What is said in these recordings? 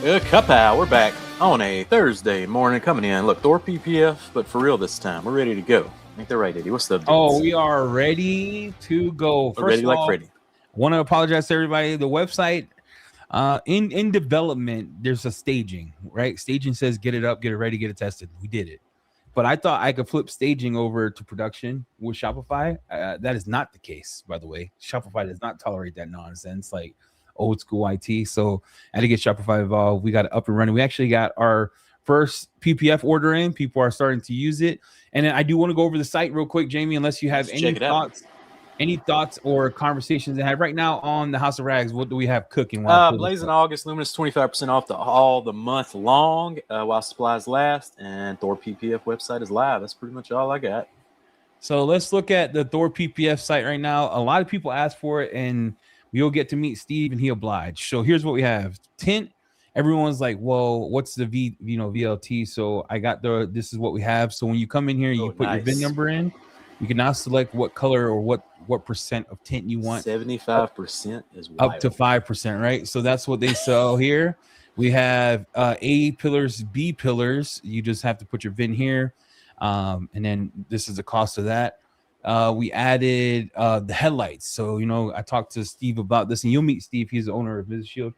Kapow, we're back on a Thursday morning coming in. Look, Thor PPF, but for real this time. We're ready to go. Ain't that right, Eddie? What's the updates? Oh, we are ready to go. We're ready of like all, Freddy. I want to apologize to everybody. The website in development, there's a staging, right? Staging says get it up, get it ready, get it tested. We did it. But I thought I could flip staging over to production with Shopify. That is not the case, by the way. Shopify does not tolerate that nonsense, like old school IT. So I had to get Shopify involved. We got it up and running. We actually got our first PPF order in. People are starting to use it. And then I do want to go over the site real quick, Jamie, unless you have any thoughts or conversations that have right now on the House of Rags. What do we have cooking? Blazing August, Luminous 25% off all the month long while supplies last, and Thor PPF website is live. That's pretty much all I got. So let's look at the Thor PPF site right now. A lot of people ask for it, and we'll get to meet Steve, and he obliged. So here's what we have: tint. Everyone's like, well, what's the VLT? So I got this is what we have. So when you come in here, you put your VIN number in. You can now select what color or what percent of tint you want. 75% is wild. Up to 5%, right? So that's what they sell here. We have A pillars, B pillars. You just have to put your VIN here. And then this is the cost of that. We added the headlights. So, I talked to Steve about this, and you'll meet Steve. He's the owner of Visit Shield.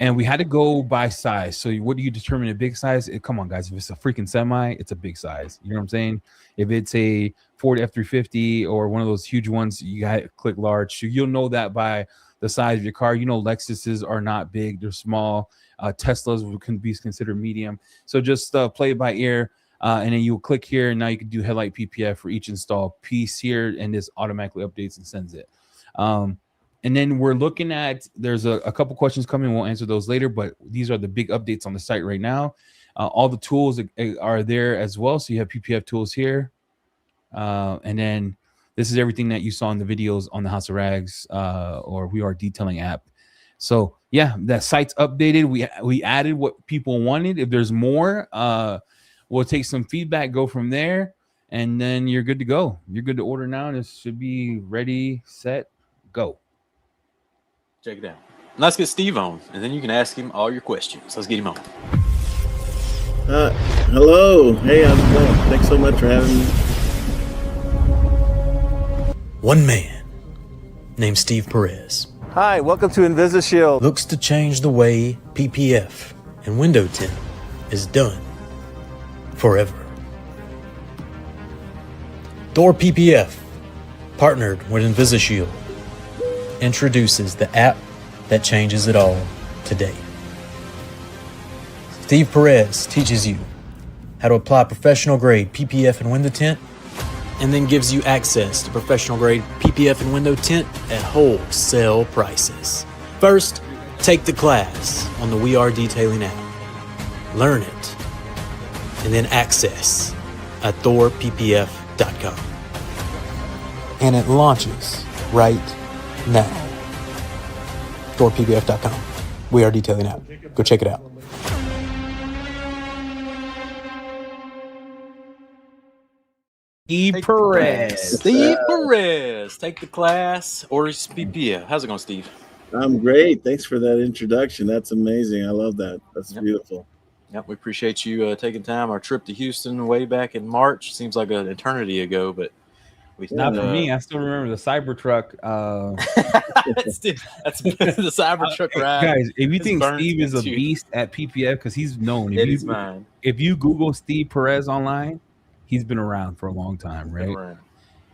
And we had to go by size. So what do you determine a big size? Come on, guys. If it's a freaking semi, it's a big size. You know what I'm saying? If it's a Ford F350 or one of those huge ones, you got to click large. So you'll know that by the size of your car. Lexuses are not big. They're small. Teslas can be considered medium. So just play it by ear. And then you'll click here. And now you can do headlight PPF for each installed piece here. And this automatically updates and sends it. And then we're looking at, there's a couple questions coming. We'll answer those later, but these are the big updates on the site right now. All the tools are there as well. So you have PPF tools here. And then this is everything that you saw in the videos on the House of Rags or We Are Detailing app. So yeah, that site's updated. We added what people wanted. If there's more, we'll take some feedback, go from there, and then you're good to go. You're good to order now. This should be ready, set, go. Check it out. Let's get Steve on, and then you can ask him all your questions. Let's get him on. Hello. Hey, how's it going? Thanks so much for having me. One man named Steve Perez. Hi, welcome to InvisiShield. Looks to change the way PPF and window tint is done forever. Thor PPF, partnered with InvisiShield, introduces the app that changes it all today. Steve Perez teaches you how to apply professional grade PPF and window tint, and then gives you access to professional grade PPF and window tint at wholesale prices. First, take the class on the We Are Detailing app. Learn it, and then access at thorppf.com. And it launches right now. ThorPPF.com. We Are Detailing app. Go check it out. Steve Perez. Take the class, order PPF. How's it going, Steve? I'm great. Thanks for that introduction. That's amazing. I love that. That's beautiful. Yep, we appreciate you taking time. Our trip to Houston way back in March seems like an eternity ago, but not for me. I still remember the Cybertruck. that's the Cybertruck ride. Guys, if you think Steve is a beast at PPF, because he's known. If you Google Steve Perez online, he's been around for a long time, right?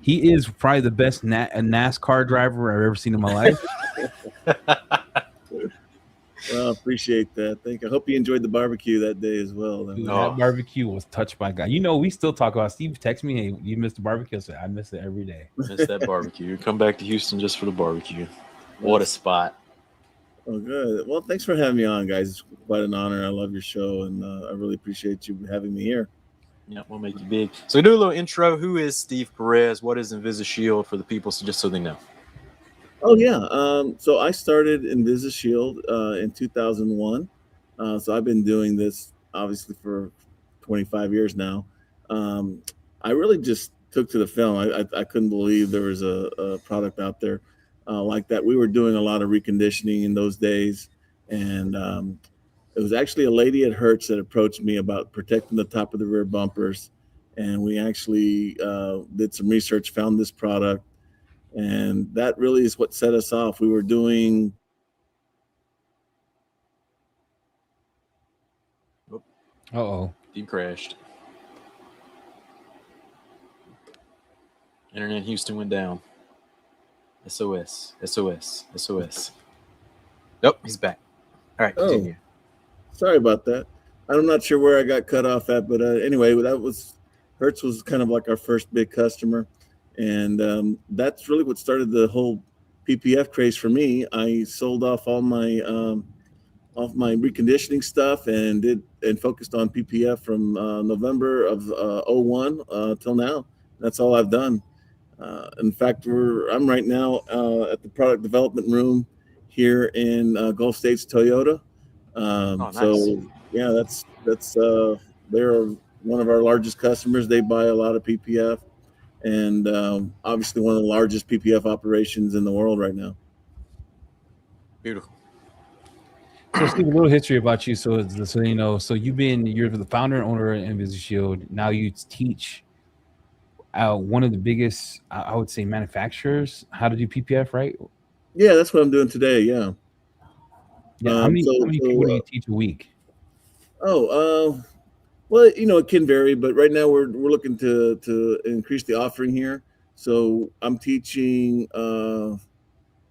He is probably the best NASCAR driver I've ever seen in my life. Well, appreciate that. I hope you enjoyed the barbecue that day as well. Dude, that barbecue was touched by God. We still talk about Steve. Text me, hey, you missed the barbecue. I said, I miss it every day. Miss that barbecue. Come back to Houston just for the barbecue. What a spot. Oh, good. Well, thanks for having me on, guys. It's quite an honor. I love your show, and I really appreciate you having me here. Yeah, we'll make you big. So do a little intro. Who is Steve Perez? What is InvisiShield for the people, just so they know? Oh, yeah. So I started InvisiShield in 2001. So I've been doing this, obviously, for 25 years now. I really just took to the film. I couldn't believe there was a product out there like that. We were doing a lot of reconditioning in those days. And it was actually a lady at Hertz that approached me about protecting the top of the rear bumpers, and we actually did some research, found this product, and that really is what set us off. We were doing. Uh-oh. He crashed. Internet Houston went down. SOS. SOS. SOS. Nope, he's back. All right, continue. Sorry about that. I'm not sure where I got cut off at, but anyway, that was Hertz was kind of like our first big customer, and that's really what started the whole PPF craze for me. I sold off all my reconditioning stuff and focused on PPF from November of 01 till now. That's all I've done. In fact, I'm right now at the product development room here in Gulf States Toyota. Nice. So yeah, that's they're one of our largest customers. They buy a lot of PPF, and obviously one of the largest PPF operations in the world right now. Beautiful. So Steve, a little history about you. So you know, so you're the founder and owner of InvisiShield. Now you teach one of the biggest, I would say, manufacturers how to do PPF, right? Yeah, that's what I'm doing today. Yeah. Yeah. How many people do you teach a week? Well, you know, it can vary, but right now we're looking to increase the offering here. So I'm teaching.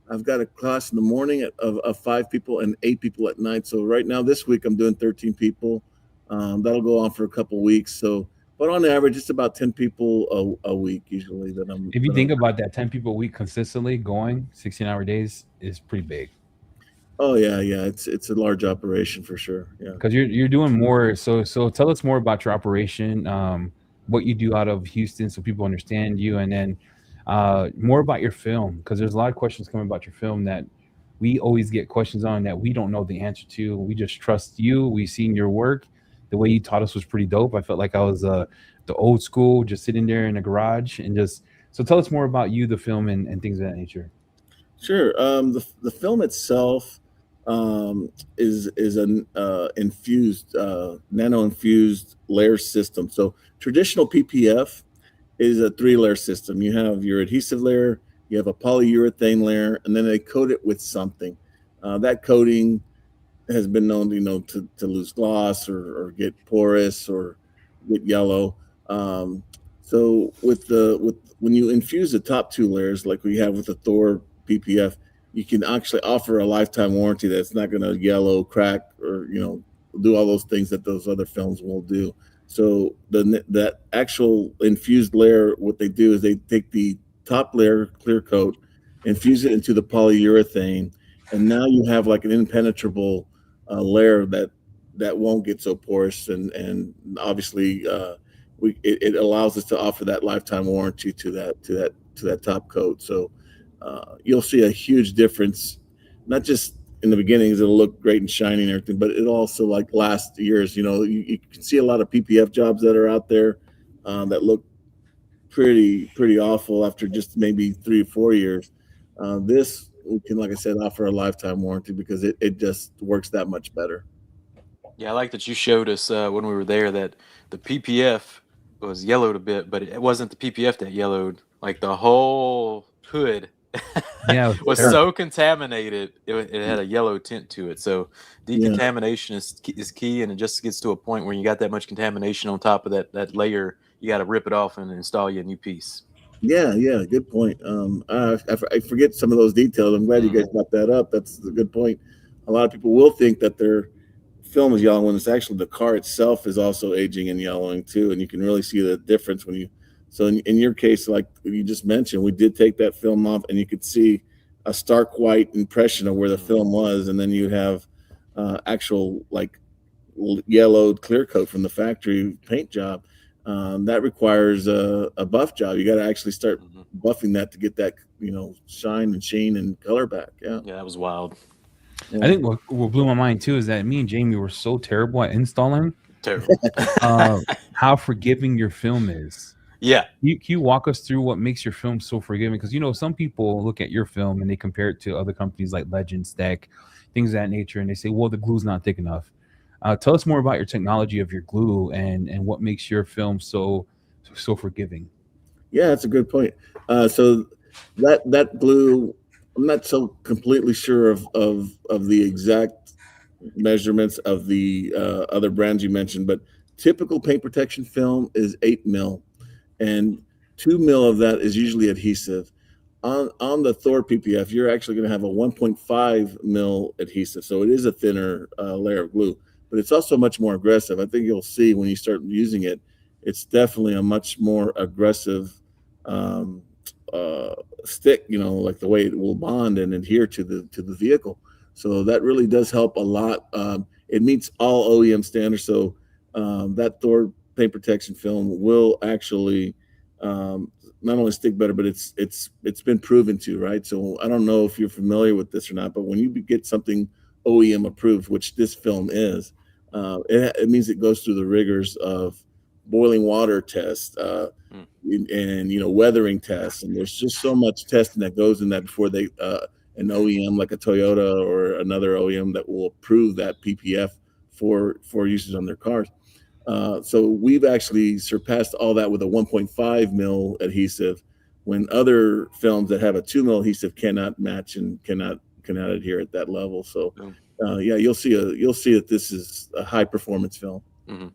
I've got a class in the morning of 5 people and 8 people at night. So right now this week I'm doing 13 people. That'll go on for a couple weeks. So, but on average, it's about 10 people a week usually that I'm. If you think about that, 10 people a week consistently going 16-hour days is pretty big. Oh yeah, it's a large operation for sure. Yeah, because you're doing more. So tell us more about your operation, what you do out of Houston, so people understand you, and then more about your film, because there's a lot of questions coming about your film that we always get questions on that we don't know the answer to. We just trust you. We've seen your work. The way you taught us was pretty dope. I felt like I was the old school, just sitting there in the garage and just. So tell us more about you, the film, and things of that nature. Sure. The film itself is an infused nano infused layer system. So traditional PPF is a 3-layer system. You have your adhesive layer, you have a polyurethane layer, and then they coat it with something. That coating has been known, you know, to lose gloss or get porous or get yellow. So when you infuse the top 2 layers, like we have with the Thor PPF, you can actually offer a lifetime warranty that's not going to yellow, crack, or, you know, do all those things that those other films will do. So that actual infused layer, what they do is they take the top layer clear coat, infuse it into the polyurethane, and now you have like an impenetrable layer that won't get so porous, and obviously it allows us to offer that lifetime warranty to that top coat. So you'll see a huge difference, not just in the beginnings, it'll look great and shiny and everything, but it'll also like last years. You know, you can see a lot of PPF jobs that are out there that look pretty awful after just maybe 3 or 4 years. This we can, like I said, offer a lifetime warranty because it just works that much better. Yeah, I like that you showed us when we were there that the PPF was yellowed a bit, but it wasn't the PPF that yellowed. Like the whole hood was so contaminated, it had a yellow tint to it. So decontamination is key, and it just gets to a point where you got that much contamination on top of that layer, you got to rip it off and install you a new piece. Yeah, good point. I forget some of those details. I'm glad you guys brought that up. That's a good point. A lot of people will think that their film is yellowing when it's actually the car itself is also aging and yellowing too, and you can really see the difference when you. So in your case, like you just mentioned, we did take that film off, and you could see a stark white impression of where the film was, and then you have actual like yellowed clear coat from the factory paint job. That requires a buff job. You got to actually start buffing that to get that, you know, shine and sheen and color back. Yeah, that was wild. Yeah. I think what blew my mind too is that me and Jamie were so terrible at installing. Terrible. How forgiving your film is. Yeah. Can you walk us through what makes your film so forgiving? Because, you know, some people look at your film and they compare it to other companies like Legend, Stack, things of that nature, and they say, well, the glue's not thick enough. Tell us more about your technology of your glue and what makes your film so forgiving. Yeah, that's a good point. So that glue, I'm not so completely sure of the exact measurements of the other brands you mentioned, but typical paint protection film is 8 mil, and 2 mil of that is usually adhesive. On the Thor PPF, you're actually going to have a 1.5 mil adhesive, so it is a thinner layer of glue, but it's also much more aggressive. I think you'll see when you start using it, it's definitely a much more aggressive um, stick. Like the way it will bond and adhere to the vehicle. So that really does help a lot. It meets all OEM standards. So that Thor paint protection film will actually not only stick better, but it's been proven to, right? So I don't know if you're familiar with this or not, but when you get something OEM approved, which this film is, it means it goes through the rigors of boiling water tests and weathering tests, and there's just so much testing that goes in that before they an OEM like a Toyota or another OEM that will approve that PPF for usage on their cars. So we've actually surpassed all that with a 1.5 mil adhesive, when other films that have a 2 mil adhesive cannot match and cannot adhere at that level. So yeah, you'll see that this is a high performance film. Mm-hmm.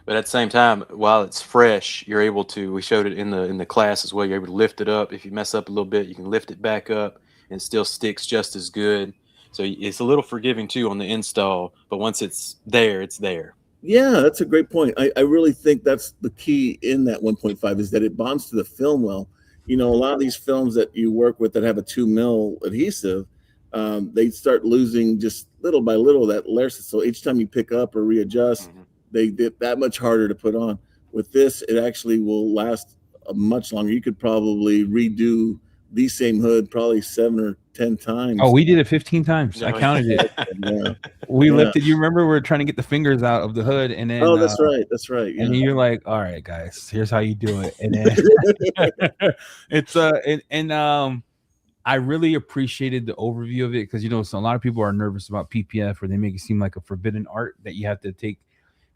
But at the same time, while it's fresh, you're able to. We showed it in the class as well. You're able to lift it up. If you mess up a little bit, you can lift it back up, and it still sticks just as good. So it's a little forgiving too on the install. But once it's there, it's there. Yeah, that's a great point. I really think that's the key in that 1.5 is that it bonds to the film well. A lot of these films that you work with that have a 2 mil adhesive, they start losing just little by little that layer. So each time you pick up or readjust, they get that much harder to put on. With this, it actually will last much longer. You could probably redo the same hood probably 7 or 10 times. Oh, we did it 15 times. I counted it. Yeah. We lifted. You remember we were trying to get the fingers out of the hood, and then that's right. Yeah. And you're like, all right, guys, here's how you do it. And then it's I really appreciated the overview of it because so a lot of people are nervous about PPF, or they make it seem like a forbidden art that you have to take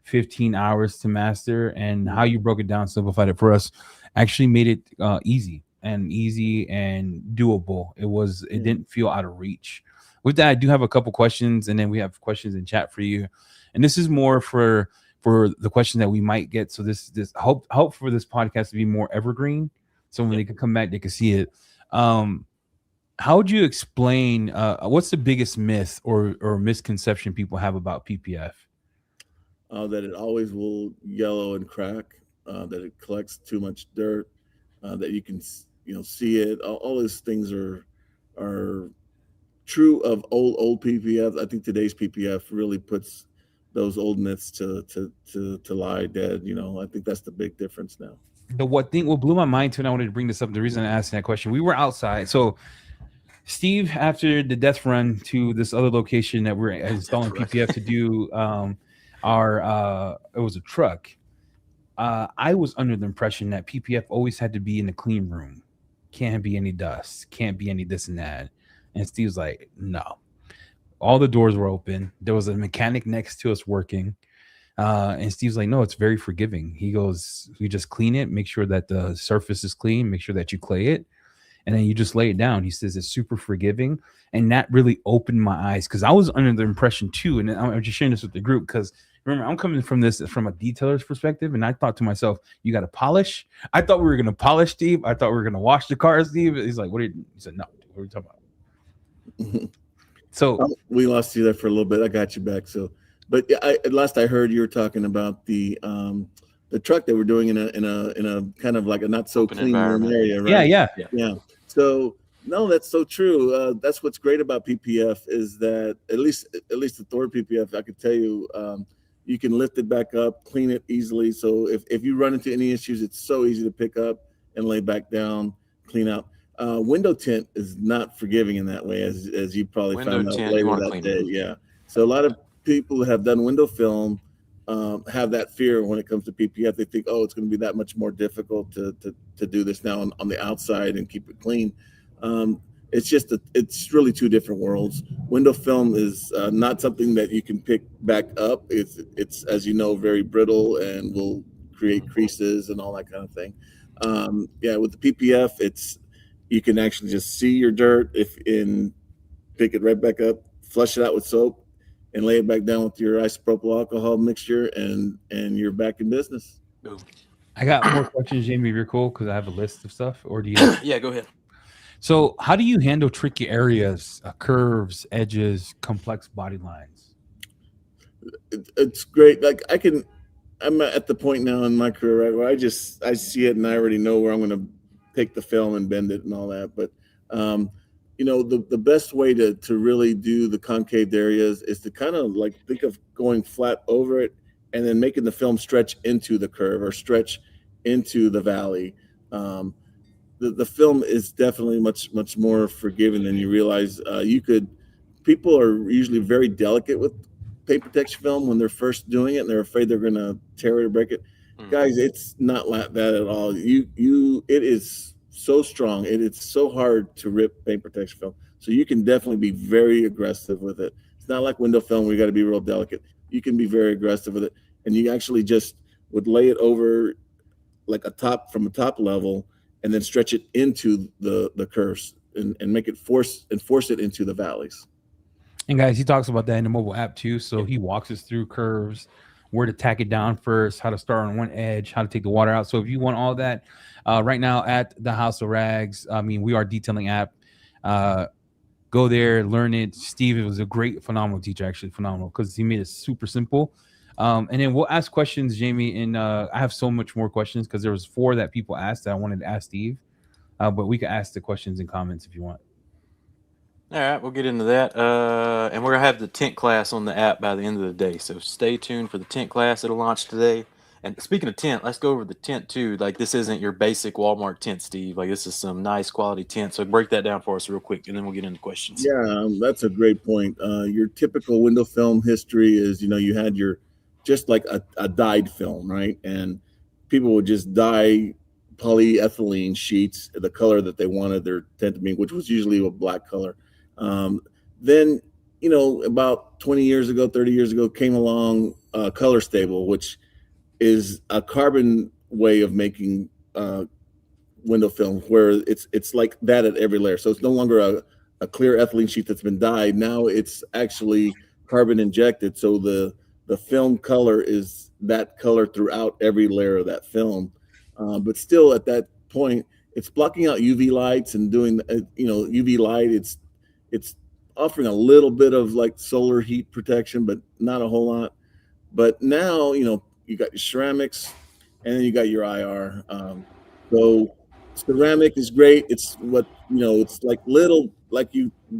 15 hours to master, and how you broke it down, simplified it for us, actually made it easy and doable. It didn't feel out of reach. With that, I do have a couple questions, and then we have questions in chat for you, and this is more for the question that we might get. So this hope for this podcast to be more evergreen, so when they can come back, they can see it. How would you explain what's the biggest myth or misconception people have about PPF? That it always will yellow and crack, that it collects too much dirt, that you can see it. All these things are true of old PPF. I think today's PPF really puts those old myths to lie dead. I think that's the big difference now. What blew my mind too, and I wanted to bring this up, the reason I asked that question, we were outside. So Steve, after the death run to this other location that we're installing PPF to do, it was a truck. I was under the impression that PPF always had to be in the clean room. Can't be any dust. Can't be any this and that. And Steve's like, no. All the doors were open. There was a mechanic next to us working. And Steve's like, no, it's very forgiving. He goes, you just clean it, make sure that the surface is clean, make sure that you clay it, and then you just lay it down. He says it's super forgiving. And that really opened my eyes, because I was under the impression too. And I'm just sharing this with the group because remember, I'm coming from this from a detailer's perspective, and I thought to myself, you got to polish. I thought we were going to polish, Steve. I thought we were going to wash the car, Steve. He's like, he said, no, what are we talking about? So we lost you there for a little bit. I got you back. So, but at last I heard you were talking about the truck that we're doing in a kind of like a not so Open clean room area, right? Yeah. So no, that's so true. That's what's great about PPF is that at least the Thor PPF, I can tell you, you can lift it back up, clean it easily. So if you run into any issues, it's so easy to pick up and lay back down, clean out. Window tint is not forgiving in that way, as you probably found out later that day. Yeah. So a lot of people that have done window film have that fear when it comes to PPF. They think, oh, it's going to be that much more difficult to do this now on the outside and keep it clean. it's really two different worlds. Window film is not something that you can pick back up. It's as you know, very brittle and will create creases and all that kind of thing. Yeah, with the PPF, you can actually just see your dirt pick it right back up, flush it out with soap, and lay it back down with your isopropyl alcohol mixture, and you're back in business. Boom. I got more questions, Jamie, if you're cool, because I have a list of stuff. Or do you? Yeah, go ahead. So, how do you handle tricky areas, curves, edges, complex body lines? It's great. Like I'm at the point now in my career, right, where I see it and I already know where I'm going to take the film and bend it and all that. But the best way to really do the concaved areas is to kind of like think of going flat over it and then making the film stretch into the curve or stretch into the valley. The film is definitely much more forgiving than you realize. People are usually very delicate with paper protection film when they're first doing it, and they're afraid they're going to tear it or break it. Guys, it's not like that at all. It is so strong. It's so hard to rip paper protection film. So you can definitely be very aggressive with it. It's not like window film where you got to be real delicate. You can be very aggressive with it, and you actually just would lay it over like from a top level, and then stretch it into the curves and make it force it into the valleys. And guys, he talks about that in the mobile app too. So he walks us through curves, where to tack it down first, how to start on one edge, how to take the water out. So if you want all that, right now at the House of Rags, I mean, we are detailing app. Go there, learn it. Steve, it was a great, phenomenal teacher, actually phenomenal, because he made it super simple. And then we'll ask questions, Jamie. And I have so much more questions because there was 4 that people asked that I wanted to ask Steve. But we can ask the questions and comments if you want. All right, we'll get into that. And we're going to have the tint class on the app by the end of the day. So stay tuned for the tint class. It'll launch today. And speaking of tint, let's go over the tint too. Like, this isn't your basic Walmart tint, Steve. Like, this is some nice quality tint. So break that down for us real quick, and then we'll get into questions. Yeah, that's a great point. Your typical window film history is, you had just like a dyed film, right? And people would just dye polyethylene sheets the color that they wanted their tint to be, which was usually a black color. Then, about 20 years ago, 30 years ago, came along Color Stable, which is a carbon way of making window film, where it's like that at every layer. So it's no longer a clear ethylene sheet that's been dyed. Now it's actually carbon injected. So the film color is that color throughout every layer of that film. But still at that point, it's blocking out UV lights and doing, UV light. It's offering a little bit of like solar heat protection, but not a whole lot. But now, you got your ceramics and then you got your IR. So ceramic is great. It's it's like little,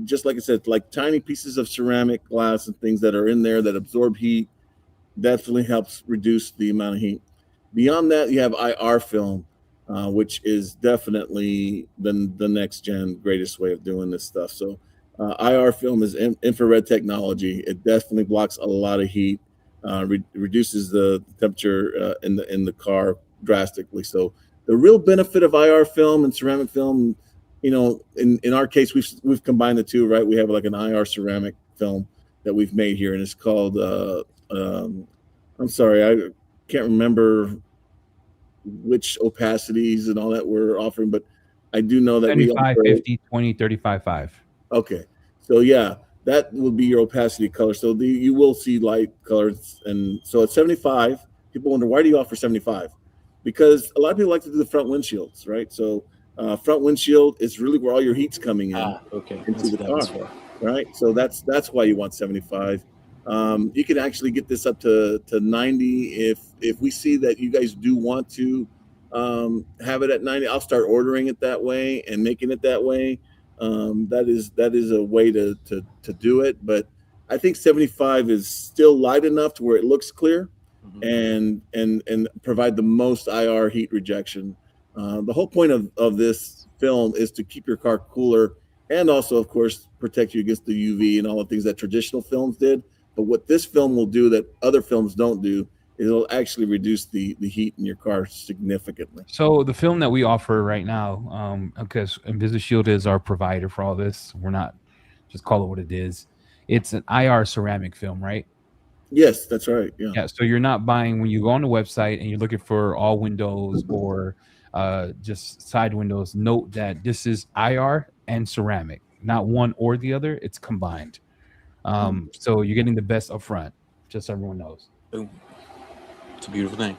just like I said, like tiny pieces of ceramic glass and things that are in there that absorb heat. Definitely helps reduce the amount of heat. Beyond that, you have IR film, which is definitely the next gen greatest way of doing this stuff. So IR film is infrared technology. It definitely blocks a lot of heat, reduces the temperature in the car drastically. So the real benefit of IR film and ceramic film, in our case, we've combined the two, right? We have like an IR ceramic film that we've made here, and it's called I'm sorry, I can't remember which opacities and all that we're offering, but I do know that 75, 50, 20, 35, 5. Okay. So yeah, that will be your opacity color. So you will see light colors. And so at 75, people wonder, why do you offer 75? Because a lot of people like to do the front windshields, right? So front windshield is really where all your heat's coming in into the car, right? So that's why you want 75. You can actually get this up to 90 if we see that you guys do want to have it at 90. I'll start ordering it that way and making it that way. That is a way to do it, but I think 75 is still light enough to where it looks clear and provide the most IR heat rejection. The whole point of this film is to keep your car cooler and also, of course, protect you against the UV and all the things that traditional films did. But what this film will do that other films don't do it'll actually reduce the heat in your car significantly. So the film that we offer right now, because InvisiShield is our provider for all this, we're not just call it what it is. It's an IR ceramic film, right? Yes, that's right. Yeah. Yeah. So you're not buying when you go on the website and you're looking for all windows or just side windows. Note that this is IR and ceramic, not one or the other. It's combined. So you're getting the best up front, just so everyone knows. Boom. It's a beautiful thing.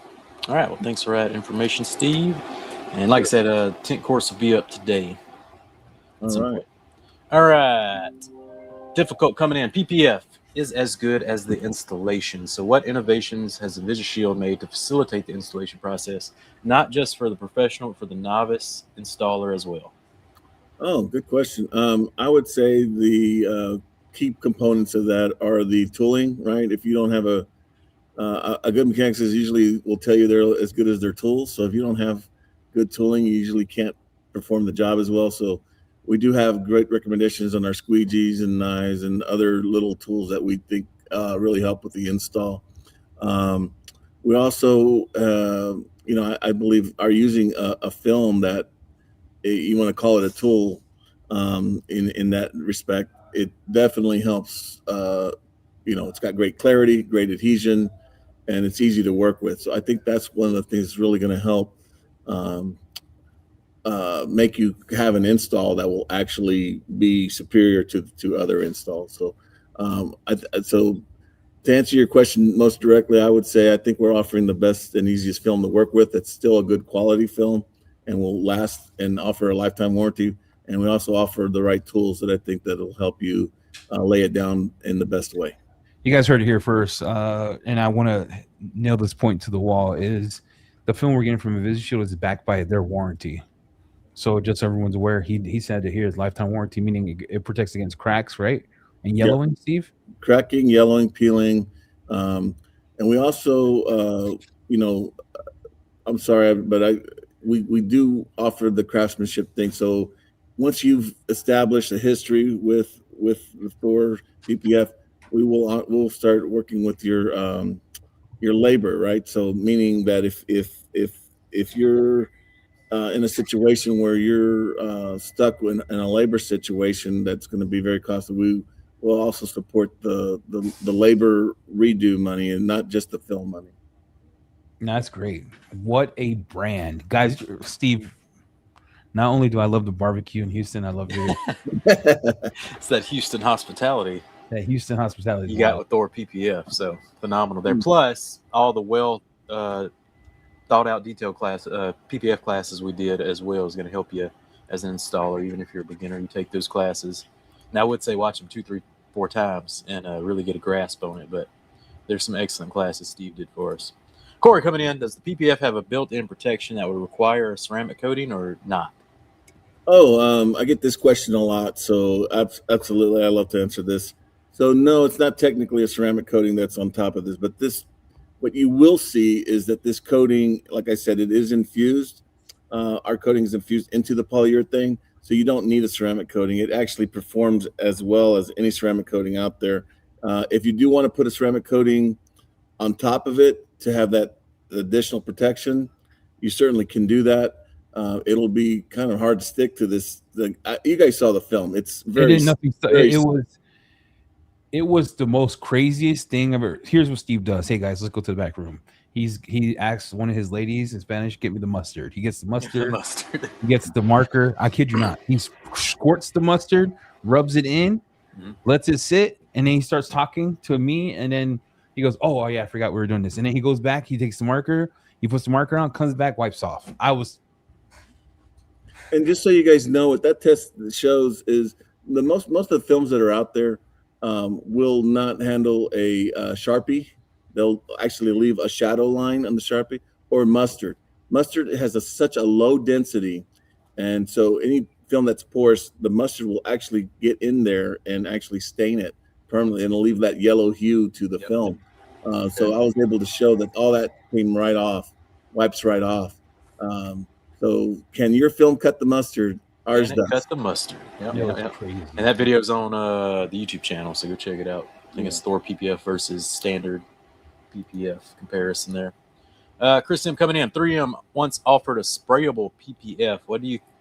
All right. Well, thanks for that information, Steve. And like I said, tint course will be up today. All right. Difficult coming in. PPF is as good as the installation. So what innovations has InvisiShield made to facilitate the installation process, not just for the professional, but for the novice installer as well? Oh, good question. I would say the key components of that are the tooling, right? If you don't have a good mechanic usually will tell you they're as good as their tools. So if you don't have good tooling, you usually can't perform the job as well. So we do have great recommendations on our squeegees and knives and other little tools that we think really help with the install. We also, I believe are using a film that you want to call it a tool in that respect. It definitely helps. It's got great clarity, great adhesion, and it's easy to work with. So I think that's one of the things that's really going to help make you have an install that will actually be superior to other installs. So, so to answer your question most directly, I would say I think we're offering the best and easiest film to work with. It's still a good quality film and will last and offer a lifetime warranty. And we also offer the right tools that I think that'll help you lay it down in the best way. You guys heard it here first, and I want to nail this point to the wall, is the film we're getting from InvisiShield is backed by their warranty. So just so everyone's aware, he said that here is lifetime warranty, meaning it protects against cracks, right? And yellowing, yep. Steve? Cracking, yellowing, peeling. And we also, I'm sorry, but we do offer the craftsmanship thing. So once you've established a history with Thor PPF, we'll start working with your labor, right? So meaning that if you're in a situation where you're stuck in a labor situation that's going to be very costly, we will also support the labor redo money and not just the film money. That's great. What a brand, guys. Steve, not only do I love the barbecue in Houston, I love your it's that Houston hospitality. That Houston hospitality you got with Thor PPF, so phenomenal there. Plus all the well thought out detail class PPF classes we did as well is going to help you as an installer. Even if you're a beginner, you take those classes. Now I would say watch them 2, 3, 4 times and really get a grasp on it, but there's some excellent classes Steve did for us. Corey coming in, does the PPF have a built-in protection that would require a ceramic coating or not? I get this question a lot, so absolutely I love to answer this. So no, it's not technically a ceramic coating that's on top of this, but what you will see is that this coating, like I said, it is infused. Our coating is infused into the polyurethane, so you don't need a ceramic coating. It actually performs as well as any ceramic coating out there. If you do want to put a ceramic coating on top of it to have that additional protection, you certainly can do that. It'll be kind of hard to stick to this. You guys saw the film. It's very. It was the most craziest thing ever. Here's what Steve does. Hey guys, let's go to the back room. He asks one of his ladies in Spanish, "Get me the mustard." He gets the mustard. He gets the marker. I kid you not. He squirts the mustard, rubs it in, lets it sit, and then he starts talking to me. And then he goes, "Oh yeah, I forgot we were doing this." And then he goes back. He takes the marker. He puts the marker on, comes back, wipes off. And just so you guys know, what that test shows is most of the films that are out there will not handle a Sharpie. They'll actually leave a shadow line on the Sharpie, or mustard. Mustard has such a low density, and so any film that's porous, the mustard will actually get in there and actually stain it permanently, and it'll leave that yellow hue to the film. So I was able to show that all that came right off, wipes right off. So can your film cut the mustard? Ours does. Cut the mustard. Yep. Crazy. And that video is on the YouTube channel, so go check it out. I think it's Thor PPF versus standard. PPF comparison there. Chris M coming in. 3M once offered a sprayable PPF.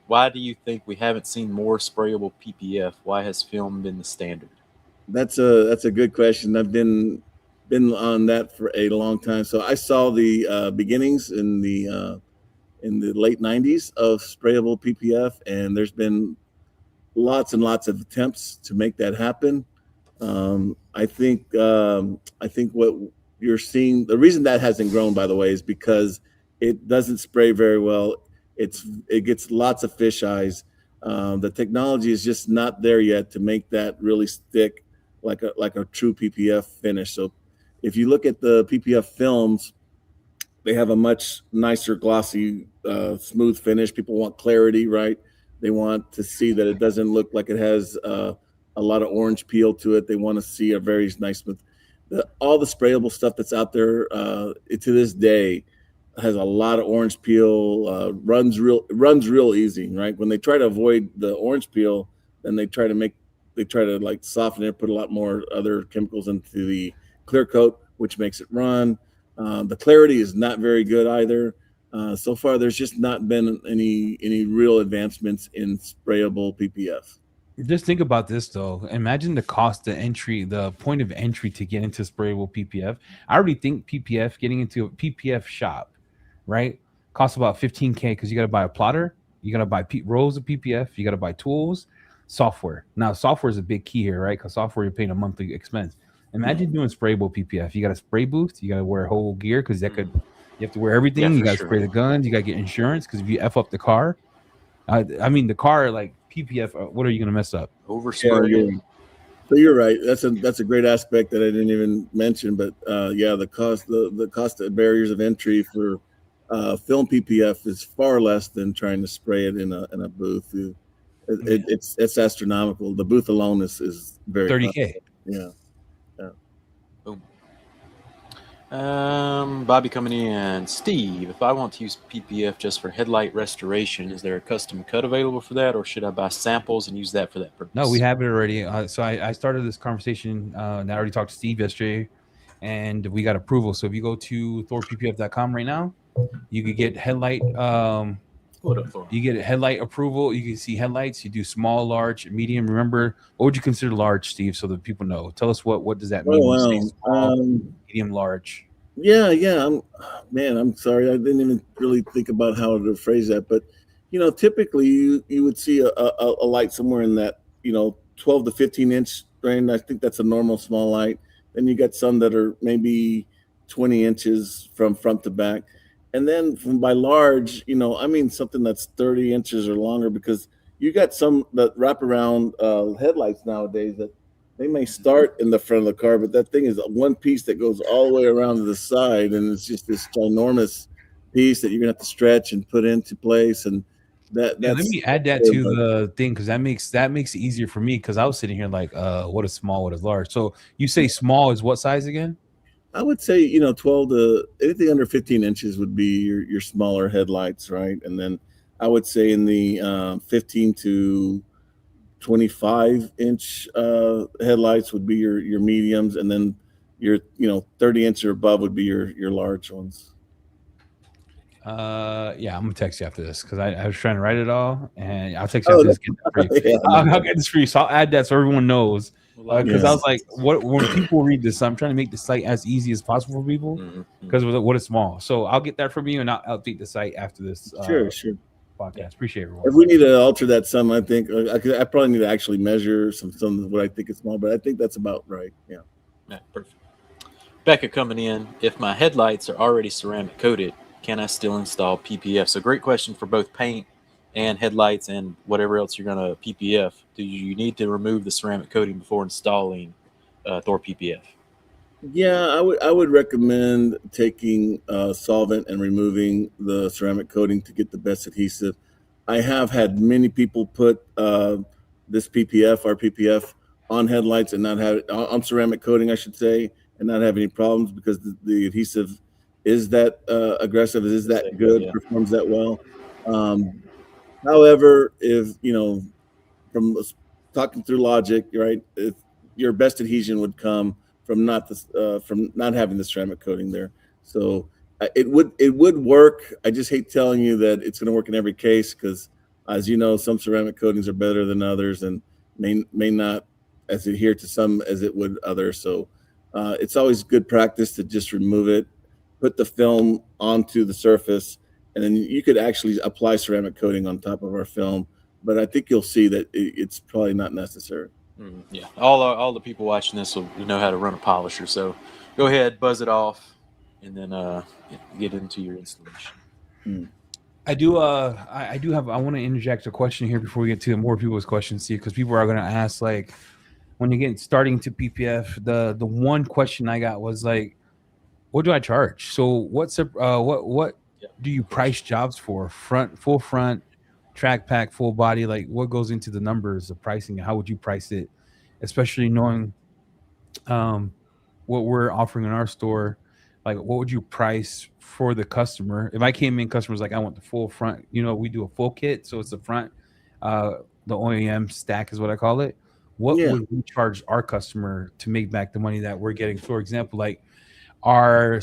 Why do you think we haven't seen more sprayable PPF? Why has film been the standard? That's a good question. I've been on that for a long time. So I saw the beginnings in the late '90s of sprayable PPF, and there's been lots and lots of attempts to make that happen. I think what you're seeing, the reason that hasn't grown, by the way, is because it doesn't spray very well. It gets lots of fish eyes. The technology is just not there yet to make that really stick like a true PPF finish. So if you look at the PPF films, they have a much nicer, glossy, smooth finish. People want clarity, right? They want to see that it doesn't look like it has a lot of orange peel to it. They want to see a very nice smooth. All the sprayable stuff that's out there to this day has a lot of orange peel. Runs real easy, right? When they try to avoid the orange peel, then they try to like soften it, put a lot more other chemicals into the clear coat, which makes it run. The clarity is not very good either. So far, there's just not been any real advancements in sprayable PPF. Just think about this though. Imagine the cost, the point of entry to get into sprayable PPF. I already think PPF, getting into a PPF shop, right, costs about $15K because you got to buy a plotter, you got to buy rolls of PPF, you got to buy tools, software. Now, software is a big key here, right? Because software, you're paying a monthly expense. Imagine doing sprayable PPF. You got a spray booth, you got to wear whole gear because you have to wear everything. You got to spray the guns, you got to get insurance because if you F up the car, I mean the car, like PPF, what are you going to mess up? Overspray. Yeah, so you're right. That's a great aspect that I didn't even mention. But the cost of barriers of entry for film PPF is far less than trying to spray it in a booth. It's astronomical. The booth alone is very $30K. Yeah. Boom. Bobby coming in. Steve, if I want to use PPF just for headlight restoration, is there a custom cut available for that, or should I buy samples and use that for that purpose? No, we have it already. So I started this conversation. And I already talked to Steve yesterday, and we got approval. So if you go to thorppf.com right now, you could get headlight. You get a headlight approval. You can see headlights. You do small, large, medium. Remember, what would you consider large, Steve, so that people know? Tell us what does that mean? Small, medium, large. Yeah. I'm sorry. I didn't even really think about how to phrase that. But, typically you would see a light somewhere in that, 12 to 15 inch range. I think that's a normal small light. Then you got some that are maybe 20 inches from front to back. And then by large, I mean something that's 30 inches or longer, because you got some that wrap around headlights nowadays that they may start in the front of the car, but that thing is one piece that goes all the way around to the side, and it's just this ginormous piece that you're gonna have to stretch and put into place. And let me add that to the thing, because that makes it easier for me, because I was sitting here like, what is small, what is large? So you say small is what size again? I would say 12 to anything under 15 inches would be your smaller headlights, right? And then I would say in the 15 to 25 inch headlights would be your mediums, and then your 30 inch or above would be your large ones. I'm gonna text you after this, because I was trying to write it all, and I'll text you after this. I'll get this for you, so I'll add that so everyone knows. Because I was like, when people read this, I'm trying to make the site as easy as possible for people, because what is small. So I'll get that from you, and I'll update the site after this. Sure. Podcast. Appreciate everyone. If we need to alter that some, I think I probably need to actually measure some of what I think is small, but I think that's about right. Yeah. Perfect. Becca coming in. If my headlights are already ceramic coated, can I still install PPF? So great question for both paint and headlights and whatever else you're going to PPF. Do you need to remove the ceramic coating before installing Thor PPF? Yeah, I would recommend taking solvent and removing the ceramic coating to get the best adhesive. I have had many people put this PPF, our PPF, on headlights and not have it on ceramic coating, I should say, and not have any problems, because the adhesive is that aggressive, is that good, performs that well. However, if from talking through logic, right, if your best adhesion would come from not having the ceramic coating there. So it would work. I just hate telling you that it's going to work in every case because, as you know, some ceramic coatings are better than others and may not as adhere to some as it would others. So it's always good practice to just remove it, put the film onto the surface, and then you could actually apply ceramic coating on top of our film. But I think you'll see that it's probably not necessary. Yeah, all the people watching this will know how to run a polisher. So go ahead, buzz it off, and then get into your installation. I do have. I want to interject a question here before we get to more people's questions, because people are going to ask, like, when you get starting to PPF, the one question I got was like, what do I charge? So what do you price jobs for? Full front, track pack, full body? Like, what goes into the numbers of pricing? How would you price it, especially knowing what we're offering in our store? Like, what would you price for the customer? If I came in, customers like, I want the full front. We do a full kit, so it's the front, the OEM stack is what I call it. What would we charge our customer to make back the money that we're getting? For example, like our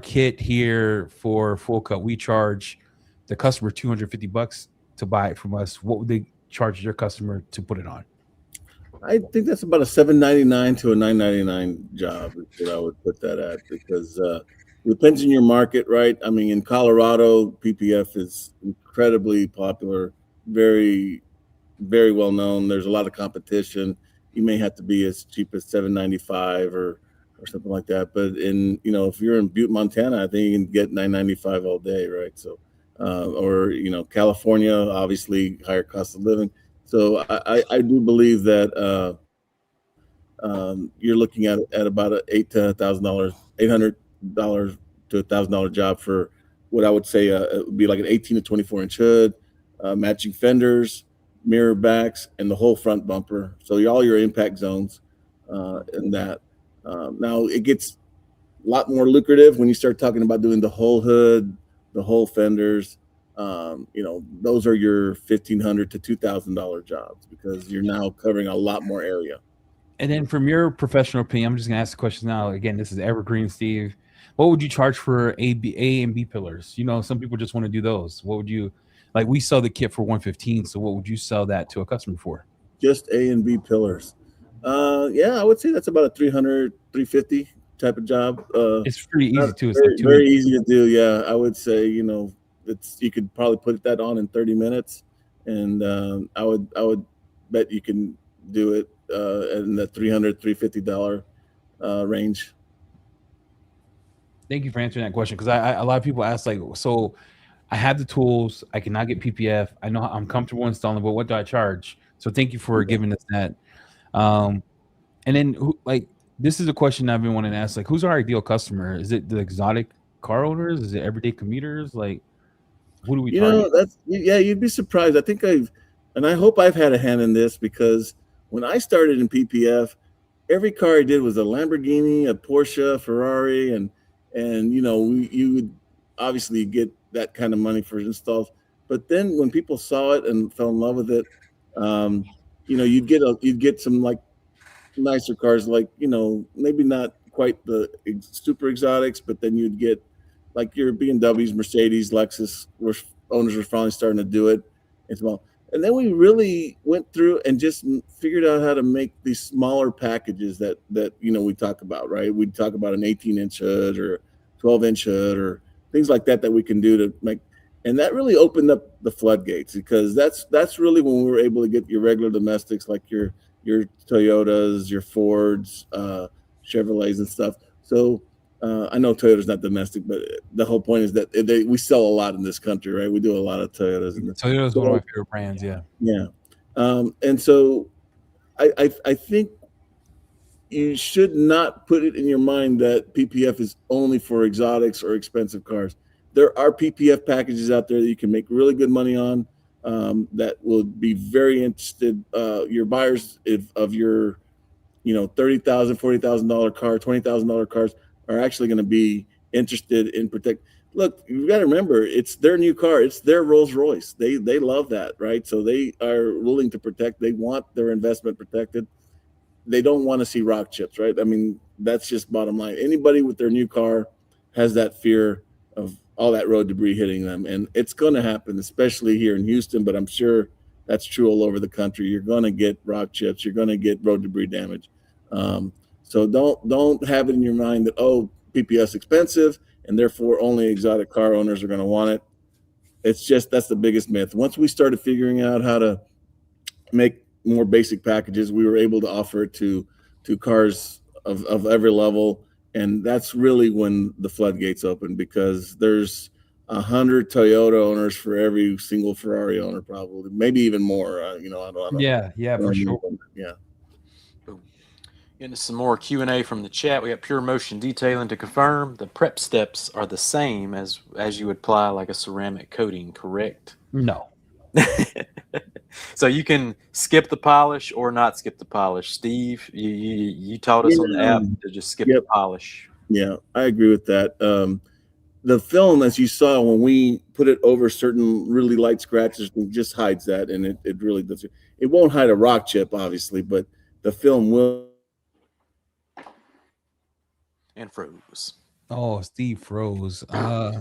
kit here for full cut, we charge the customer $250 to buy it from us. What would they charge your customer to put it on? I think that's about a $7.99 to a $9.99 job is what I would put that at, because it depends on your market, right? I mean, in Colorado, PPF is incredibly popular, very, very well known. There's a lot of competition. You may have to be as cheap as $7.95 or something like that. But if you're in Butte, Montana, I think you can get $9.95 all day, right? So, or California, obviously higher cost of living. So I do believe that you're looking at about $800 to $1,000 job for what I would say it would be like an 18 to 24 inch hood, matching fenders, mirror backs, and the whole front bumper. So all your impact zones in that. Now it gets a lot more lucrative when you start talking about doing the whole hood, the whole fenders. Those are your $1,500 to $2,000 jobs because you're now covering a lot more area. And then from your professional opinion, I'm just gonna ask the question now. Again, this is Evergreen Steve. What would you charge for A and B pillars? Some people just want to do those. What would you like? We sell the kit for $115. So what would you sell that to a customer for? Just A and B pillars. I would say that's about a $300, $350 type of job. It's pretty easy too. It's very, very easy to do. Yeah, I would say you could probably put that on in 30 minutes, and I would bet you can do it in the $300, $350 range. Thank you for answering that question, because a lot of people ask, like, so I have the tools, I cannot get PPF, I know I'm comfortable installing, but what do I charge? So thank you for giving us that. And then this is a question I've been wanting to ask, like, who's our ideal customer? Is it the exotic car owners? Is it everyday commuters? Like, who do we target? You'd be surprised. I think I hope I've had a hand in this, because when I started in PPF, every car I did was a Lamborghini, a Porsche, a Ferrari, and you would obviously get that kind of money for installs. But then when people saw it and fell in love with it, you'd get some like nicer cars, like maybe not quite the super exotics, but then you'd get like your BMWs, Mercedes, Lexus, where owners were finally starting to do it as well. And then we really went through and just figured out how to make these smaller packages that we talk about, right? We talk about an 18-inch hood or 12-inch hood or things like that we can do to make, and that really opened up the floodgates, because that's really when we were able to get your regular domestics like your Toyotas, your Fords, Chevrolets and stuff. So I know Toyota's not domestic, but the whole point is that we sell a lot in this country, right? We do a lot of Toyotas. Toyota's one of my favorite brands, yeah. Yeah. And so I think you should not put it in your mind that PPF is only for exotics or expensive cars. There are PPF packages out there that you can make really good money on, that will be very interested. Your buyers of your $30,000, $40,000 car, $20,000 cars are actually going to be interested in protect. Look, you got to remember, it's their new car. It's their Rolls Royce. They love that, right? So they are willing to protect. They want their investment protected. they don't want to see rock chips, right? I mean, that's just bottom line. Anybody with their new car has that fear of all that road debris hitting them, and it's going to happen, especially here in Houston, but I'm sure that's true all over the country. You're going to get rock chips, you're going to get road debris damage. So don't have it in your mind that, oh, PPF's expensive and therefore only exotic car owners are going to want it. It's just, that's the biggest myth. Once we started figuring out how to make more basic packages, we were able to offer it to cars of every level, and that's really when the floodgates open, because there's 100 Toyota owners for every single Ferrari owner, probably, maybe even more. I don't. Yeah, for sure. Yeah. Into some more Q&A from the chat. We got Pure Motion Detailing to confirm the prep steps are the same as you would apply like a ceramic coating, correct? No. So you can skip the polish or not skip the polish. Steve, you taught us on the app to just skip the polish. Yeah, I agree with that. The film, as you saw, when we put it over certain really light scratches, it just hides that, and it really does. It won't hide a rock chip, obviously, but the film will. And froze. Oh, Steve froze.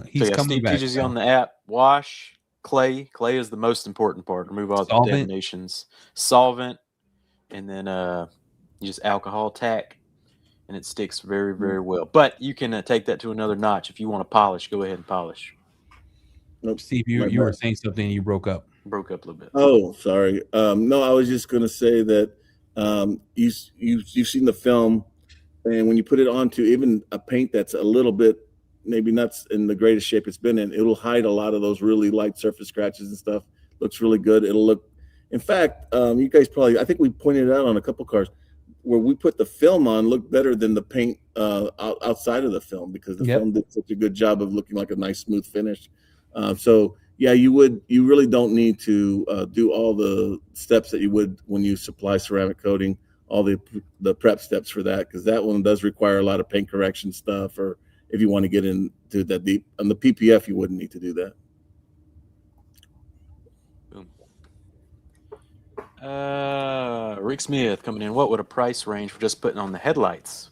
He's coming Steve back. Teaches you on the app. Wash. Clay is the most important part. Remove all the contaminations. Solvent, and then you just alcohol tack, and it sticks very, very well. But you can take that to another notch. If you want to polish, go ahead and polish. Nope. Steve, you were saying something and you broke up. Broke up a little bit. Oh, sorry. No, I was just going to say that you've seen the film, and when you put it onto even a paint that's a little bit maybe not in the greatest shape it's been in, it'll hide a lot of those really light surface scratches and stuff. Looks really good. It'll look, in fact, you guys probably, I think we pointed it out on a couple cars where we put the film on, looked better than the paint outside of the film, because the film did such a good job of looking like a nice smooth finish. So yeah, you really don't need to do all the steps that you would when you supply ceramic coating, all the prep steps for that, because that one does require a lot of paint correction stuff, or if you want to get into that deep. On the PPF, you wouldn't need to do that. Boom. Rick Smith coming in. What would a price range for just putting on the headlights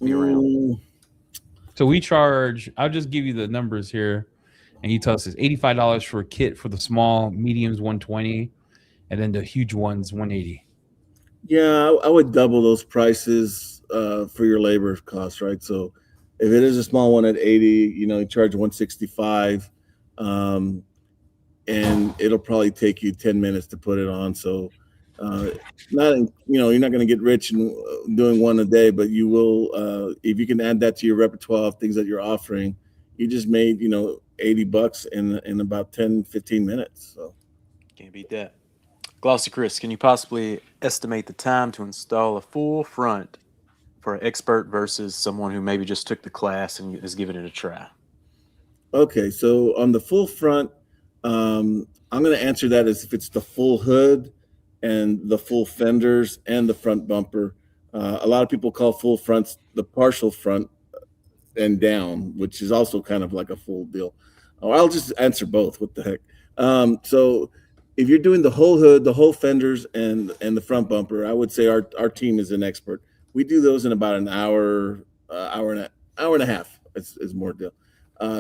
be around? So we charge, I'll just give you the numbers here, and you tell us it's $85 for a kit for the small, mediums $120, and then the huge ones $180. Yeah, I would double those prices for your labor costs, right? So if it is a small one at 80, you charge 165, and it'll probably take you 10 minutes to put it on. So you're not going to get rich in doing one a day, but you will, if you can add that to your repertoire of things that you're offering. You just made, $80 in about 10-15 minutes. So can't beat that. Glossy Chris, can you possibly estimate the time to install a full front for an expert versus someone who maybe just took the class and is giving it a try? Okay, so on the full front, I'm going to answer that as if it's the full hood and the full fenders and the front bumper. A lot of people call full fronts the partial front and down, which is also kind of like a full deal. I'll just answer both. What the heck? So if you're doing the whole hood, the whole fenders, and the front bumper, I would say our team is an expert. We do those in about an hour and a half. Is more deal.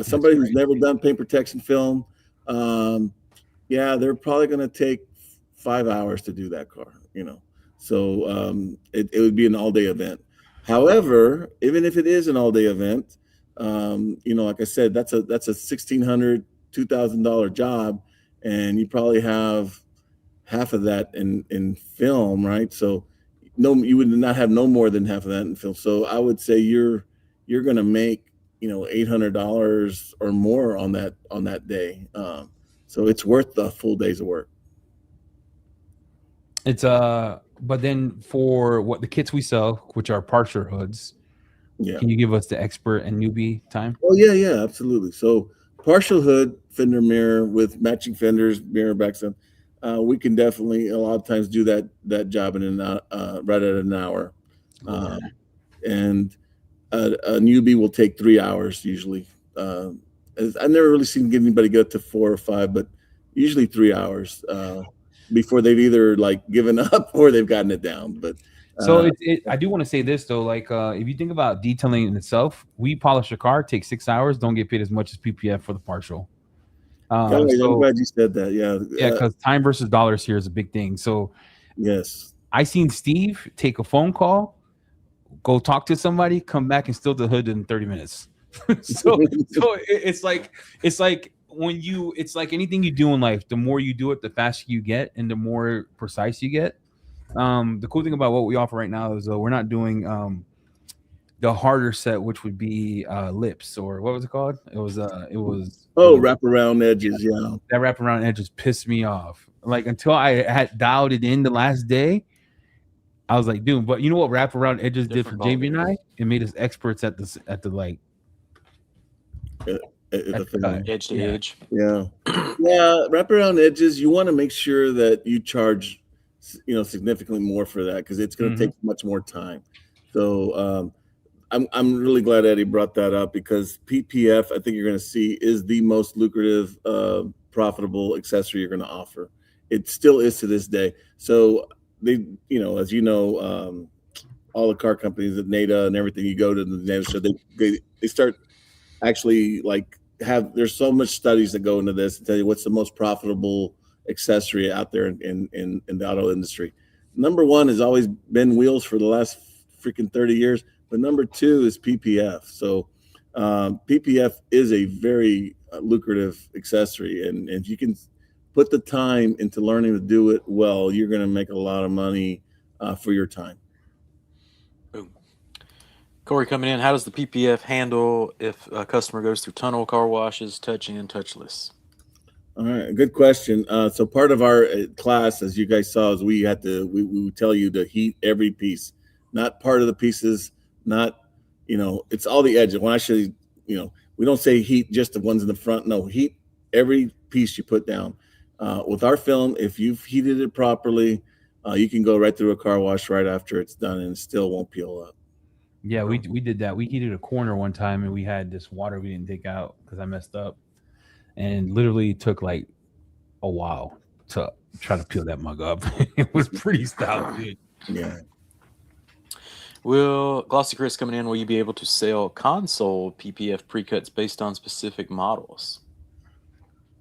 Somebody who's never done paint protection film, they're probably going to take 5 hours to do that car. So it would be an all-day event. However, even if it is an all-day event, like I said, that's a $1,600, $2,000 job, and you probably have half of that in film, right? So you would not have no more than half of that in film. So I would say you're going to make $800 or more on that day. So it's worth the full days of work. It's but then for what the kits we sell, which are partial hoods, can you give us the expert and newbie time? Oh yeah, absolutely. So partial hood, fender mirror with matching fenders, mirror backside. We can definitely a lot of times do that job in right at an hour. And a newbie will take 3 hours usually. I've never really seen anybody go to 4 or 5, but usually 3 hours. before they've either like given up or they've gotten it down. But so I do want to say this though, like if you think about detailing in itself, we polish a car, takes 6 hours, don't get paid as much as PPF for the partial. I'm glad you said that. Yeah, because time versus dollars here is a big thing. So yes, I seen Steve take a phone call, go talk to somebody, come back and steal the hood in 30 minutes. so it's like when it's like anything you do in life, the more you do it, the faster you get and the more precise you get. The cool thing about what we offer right now is we're not doing the harder set, which would be lips, or what was it called? It was wraparound edges. Yeah, that wraparound edges pissed me off. Like until I had dialed it in the last day, I was like, dude. But you know what wraparound edges did for JB and I? It made us experts at the edge to edge. Yeah. Wraparound edges. You want to make sure that you charge, significantly more for that because it's going to take much more time. So I'm really glad Eddie brought that up because PPF, I think you're going to see, is the most lucrative, profitable accessory you're going to offer. It still is to this day. So they, as you know, all the car companies at NADA and everything, you go to the NADA show, they start actually like there's so much studies that go into this to tell you what's the most profitable accessory out there in the auto industry. Number one has always been wheels for the last freaking 30 years, but number two is PPF. So PPF is a very lucrative accessory, and if you can put the time into learning to do it well, you're going to make a lot of money for your time. Boom. Corey coming in, how does the PPF handle if a customer goes through tunnel car washes, touching and touchless? All right, good question. So part of our class, as you guys saw, is we would tell you to heat every piece, not part of the pieces, not, it's all the edges. When I show you, we don't say heat just the ones in the front. No, heat every piece you put down. With our film, if you've heated it properly, you can go right through a car wash right after it's done and it still won't peel up. Yeah, we did that. We heated a corner one time and we had this water we didn't take out because I messed up. And literally took like a while to try to peel that mug up. It was pretty stout, dude. Yeah. Glossy Chris coming in, will you be able to sell console PPF pre-cuts based on specific models?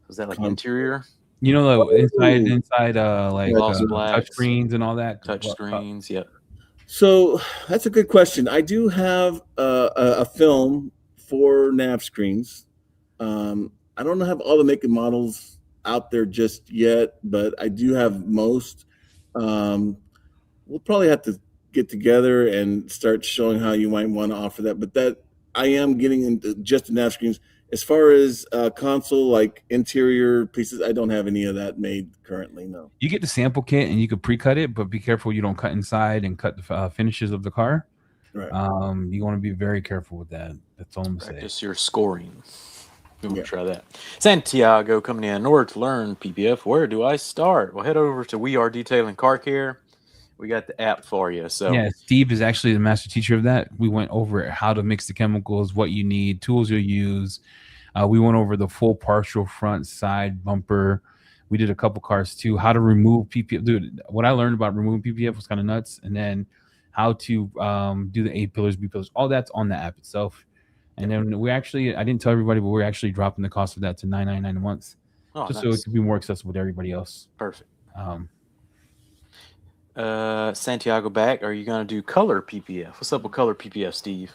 Is that like interior? Inside like touch screens and all that. Touch screens, yep. So that's a good question. I do have a film for nav screens. I don't have all the make and models out there just yet, but I do have most. We'll probably have to get together and start showing how you might want to offer that. But that I am getting into just the nav screens. As far as console, like interior pieces, I don't have any of that made currently, no. You get the sample kit and you could pre-cut it, but be careful you don't cut inside and cut the finishes of the car. Right. You want to be very careful with that. That's all I'm saying. Practice your scoring. We'll try that. Santiago coming in order to learn PPF. Where do I start? Well, head over to We Are Detailing Car Care. We got the app for you. So yeah, Steve is actually the master teacher of that. We went over how to mix the chemicals, what you need, tools you'll use. We went over the full partial front side bumper. We did a couple cars too. How to remove PPF. Dude, what I learned about removing PPF was kind of nuts. And then how to do the A pillars, B pillars. All that's on the app itself. And then I didn't tell everybody, but we're actually dropping the cost of that to $9.99 a month, just so it can be more accessible to everybody else. Perfect. Santiago back. Are you going to do color PPF? What's up with color PPF, Steve?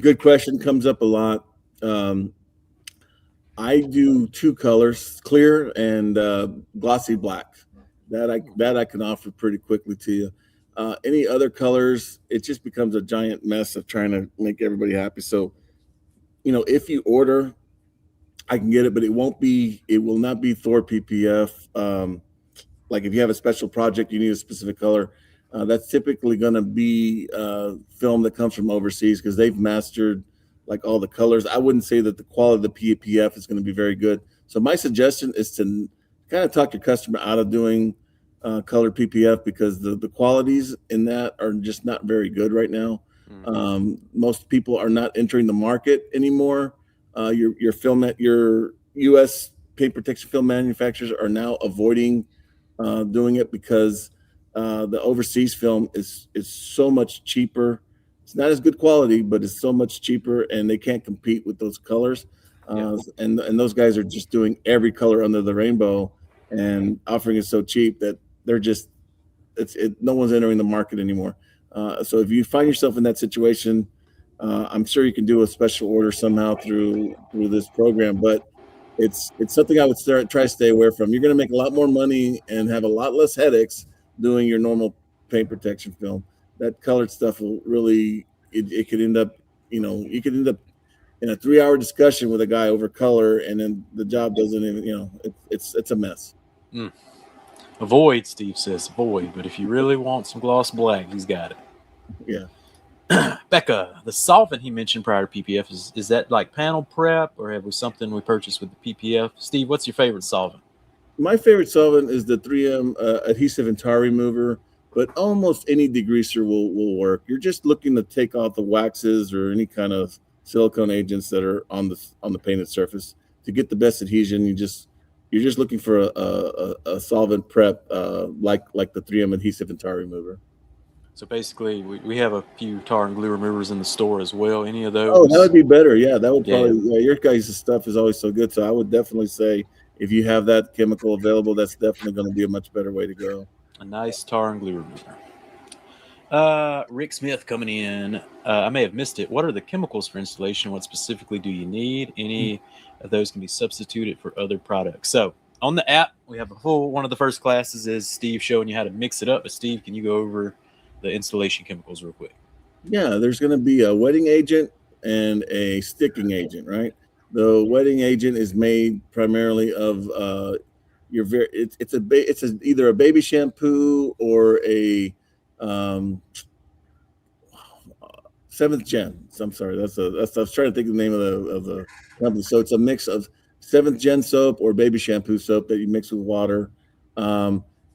Good question. Comes up a lot. I do two colors, clear and glossy black. That I can offer pretty quickly to you. Any other colors, it just becomes a giant mess of trying to make everybody happy. So, if you order, I can get it, but it will not be Thor PPF. Like if you have a special project, you need a specific color. That's typically going to be film that comes from overseas because they've mastered like all the colors. I wouldn't say that the quality of the PPF is going to be very good. So my suggestion is to kind of talk your customer out of doing color PPF because the qualities in that are just not very good right now. Mm-hmm. Most people are not entering the market anymore. Your U.S. paint protection film manufacturers are now avoiding doing it because the overseas film is so much cheaper. It's not as good quality, but it's so much cheaper, and they can't compete with those colors. And those guys are just doing every color under the rainbow and offering it so cheap that they're just no one's entering the market anymore. So if you find yourself in that situation, I'm sure you can do a special order somehow through this program, but it's something I would try to stay away from. You're going to make a lot more money and have a lot less headaches doing your normal paint protection film. That colored stuff will really it could end up, you could end up in a 3-hour discussion with a guy over color, and then the job doesn't even, it's a mess. Avoid, Steve says, avoid. But if you really want some gloss black, he's got it. Yeah. Becca, the solvent he mentioned prior to PPF, is that like panel prep, or have we something we purchased with the PPF? Steve, what's your favorite solvent? My favorite solvent is the 3M adhesive and tar remover, but almost any degreaser will work. You're just looking to take off the waxes or any kind of silicone agents that are on the painted surface to get the best adhesion. You're just looking for a solvent prep like the 3M adhesive and tar remover. So basically, we have a few tar and glue removers in the store as well. Any of those? Oh, that would be better. Yeah, that would probably. Yeah, your guys' stuff is always so good. So I would definitely say if you have that chemical available, that's definitely going to be a much better way to go. A nice tar and glue remover. Rick Smith coming in. I may have missed it. What are the chemicals for installation? What specifically do you need? Any of those can be substituted for other products. So on the app, we have a full one of the first classes is Steve showing you how to mix it up. But Steve, can you go over the installation chemicals real quick? Yeah, there's going to be a wetting agent and a sticking agent, right? The wetting agent is made primarily of it's either a baby shampoo or a 7th gen. I'm sorry, I was trying to think of the name of the company. So it's a mix of 7th gen soap or baby shampoo soap that you mix with water.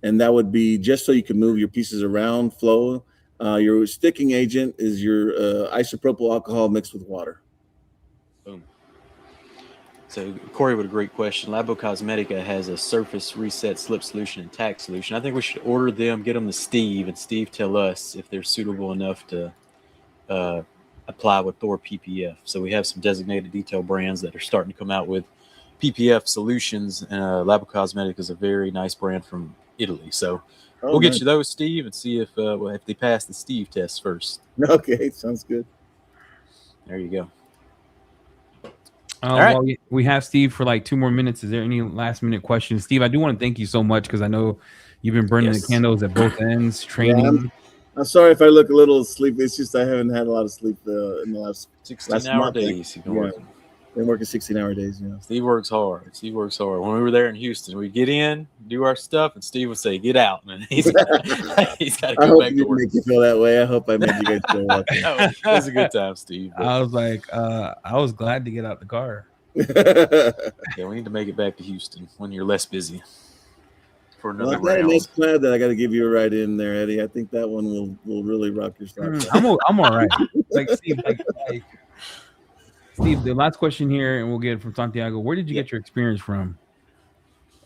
And that would be just so you can move your pieces around, flow. Your sticking agent is your isopropyl alcohol mixed with water. Boom. So Corey with a great question. Labo Cosmetica has a surface reset slip solution and tack solution. I think we should order them, get them to Steve, and Steve tell us if they're suitable enough to apply with Thor PPF. So we have some designated detail brands that are starting to come out with PPF solutions. Labo Cosmetica is a very nice brand from Italy. So we'll get you those, Steve, and see if they pass the Steve test first. Okay, sounds good. There you go. All right. Well, we have Steve for like 2 more minutes. Is there any last minute questions? Steve, I do want to thank you so much because I know you've been burning the candles at both ends, training. Yeah, I'm sorry if I look a little sleepy. It's just I haven't had a lot of sleep in the last 16-hour days. You've been working. Been working 16-hour days. Yeah. Steve works hard. When we were there in Houston, we'd get in, do our stuff, and Steve would say, "Get out," and he's got to go back to work. Make you feel that way. I hope I made you guys feel that way. No, it was a good time, Steve. But I was like, I was glad to get out the car. Yeah, we need to make it back to Houston when you're less busy. For another I've got a nice plaid that I got to give you a ride in there, Eddie. I think that one will really rock your style. I'm all right. Like Steve, Steve, the last question here, and we'll get it from Santiago. Where did you get your experience from?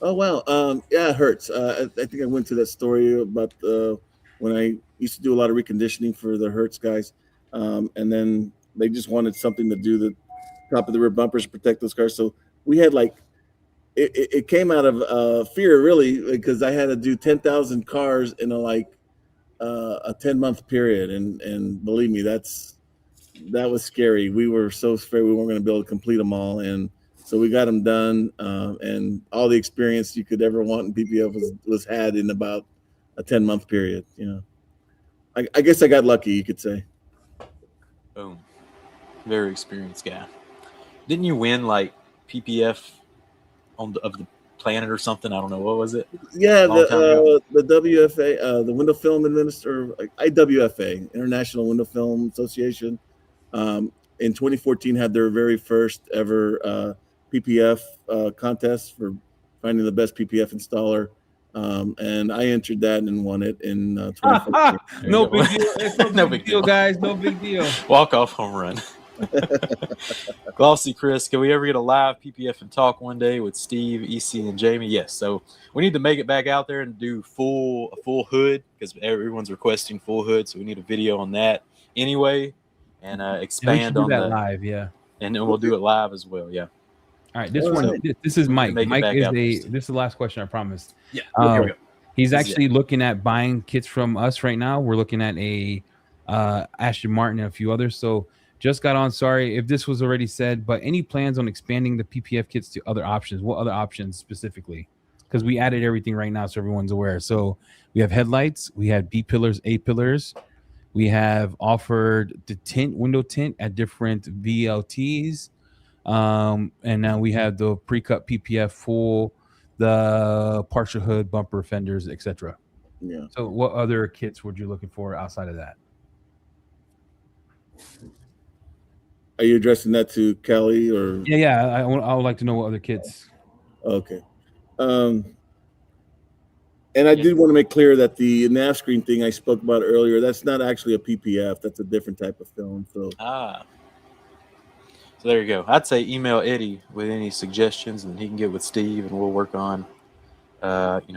Oh, wow. Yeah, it hurts. I think I went to that story about when I used to do a lot of reconditioning for the Hertz guys. And then they just wanted something to do the top of the rear bumpers to protect those cars. So we had it came out of fear, really, because I had to do 10,000 cars in a 10-month period. And believe me, that was scary. We were so afraid we weren't going to be able to complete them all. And so we got them done. And all the experience you could ever want in PPF was had in about a 10-month period. I guess I got lucky, you could say. Boom. Very experienced guy. Didn't you win PPF of the planet or something? I don't know. What was it? Yeah, the WFA, the Window Film Administrator, IWFA, International Window Film Association. In 2014 had their very first ever PPF contest for finding the best PPF installer. And I entered that and won it in 2014. No big deal. It's no big deal, guys. No big deal. Walk-off home run. Glossy Chris, can we ever get a live PPF and talk one day with Steve, EC, and Jamie? Yes. So we need to make it back out there and do a full hood, because everyone's requesting full hood. So we need a video on that anyway, and expand on that the live. Yeah. And then we'll do it live as well. Yeah. All right. This is Mike. Mike is this is the last question, I promised. Yeah. Here we go. He's actually looking at buying kits from us right now. We're looking at a Aston Martin and a few others. So just got on. Sorry if this was already said, but any plans on expanding the PPF kits to other options? What other options specifically? Because we added everything right now, so everyone's aware. So we have headlights, we have B pillars, A pillars. We have offered the tint, window tint at different VLTs. And now we have the pre-cut PPF full, the partial hood, bumper fenders, etc. Yeah. So what other kits would you looking for outside of that? Are you addressing that to Kelly or? Yeah. I would like to know what other kits. Okay. And I did want to make clear that the nav screen thing I spoke about earlier, that's not actually a PPF. That's a different type of film. So So there you go. I'd say email Eddie with any suggestions, and he can get with Steve, and we'll work on,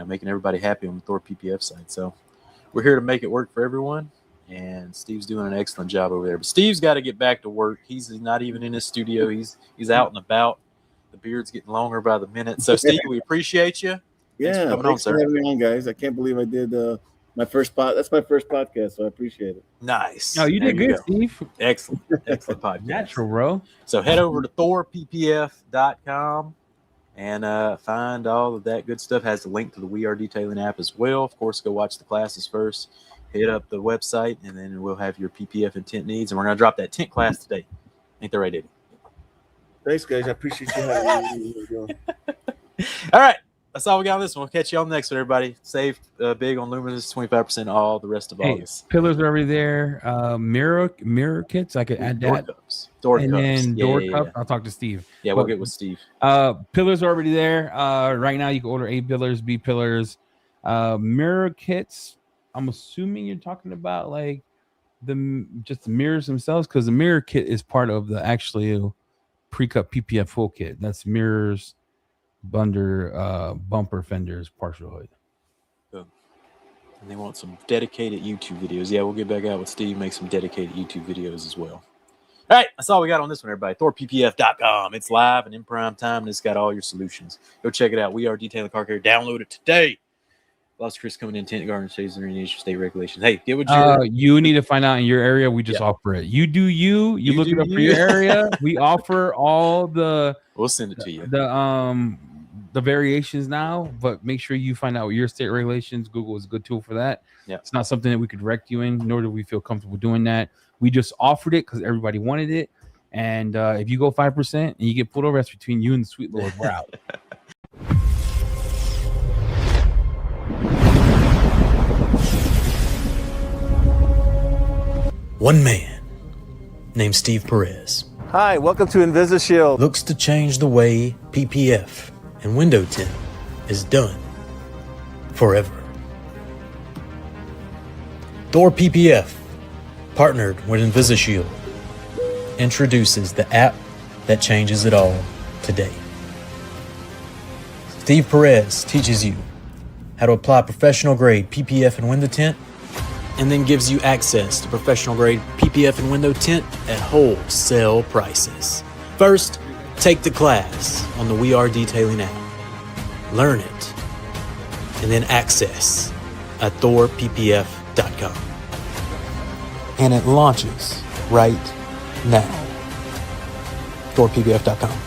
making everybody happy on the Thor PPF side. So we're here to make it work for everyone, and Steve's doing an excellent job over there. But Steve's got to get back to work. He's not even in his studio. He's out and about. The beard's getting longer by the minute. So Steve, we appreciate you. Yeah, thanks for having me on, guys. I can't believe I did my first That's my first podcast, so I appreciate it. Nice. Oh, you did good, Steve. Excellent podcast. Natural, bro. So head over to thorppf.com and find all of that good stuff. Has a link to the We Are Detailing app as well. Of course, go watch the classes first. Hit up the website, and then we'll have your PPF and tint needs. And we're going to drop that tint class today. Ain't that right, Eddie? Thanks, guys. I appreciate you having me. All right. That's all we got on this one. We'll catch you on the next one, everybody. Save big on Luminous, 25% all the rest of August. Pillars are already there. Mirror kits. I could add that. Door cups. Then door cups. I'll talk to Steve. Yeah, we'll get with Steve. Pillars are already there. Right now you can order A pillars, B pillars. Mirror kits. I'm assuming you're talking about like just the mirrors themselves, because the mirror kit is part of the actually pre-cut PPF full kit. That's mirrors, bumper fenders, partial hood. Good. And they want some dedicated YouTube videos. Yeah, we'll get back out with Steve, make some dedicated YouTube videos as well. All right, that's all we got on this one, everybody. ThorPPF.com. It's live and in prime time, and it's got all your solutions. Go check it out. We Are Detailing Car Care. Download it today. Lots of Chris coming in, Tint Garden States and Nature State regulations. Hey, get what you need to find out in your area. We just offer it. You do you look it up for your area. We offer all the. We'll send it to you. The variations now, but make sure you find out your state regulations. Google is a good tool for that. Yeah, it's not something that we could direct you in, nor do we feel comfortable doing that. We just offered it because everybody wanted it. And if you go 5% and you get pulled over, that's between you and the sweet Lord. We're out. One man named Steve Perez. Hi, welcome to InvisiShield. Looks to change the way PPF and window tint is done forever. Thor PPF, partnered with InvisiShield, introduces the app that changes it all today. Steve Perez teaches you how to apply professional grade PPF and window tint, and then gives you access to professional grade PPF and window tint at wholesale prices. First, take the class on the We Are Detailing app. Learn it, and then access at thorppf.com. And it launches right now. thorppf.com.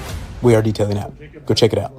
We Are Detailing app. Go check it out.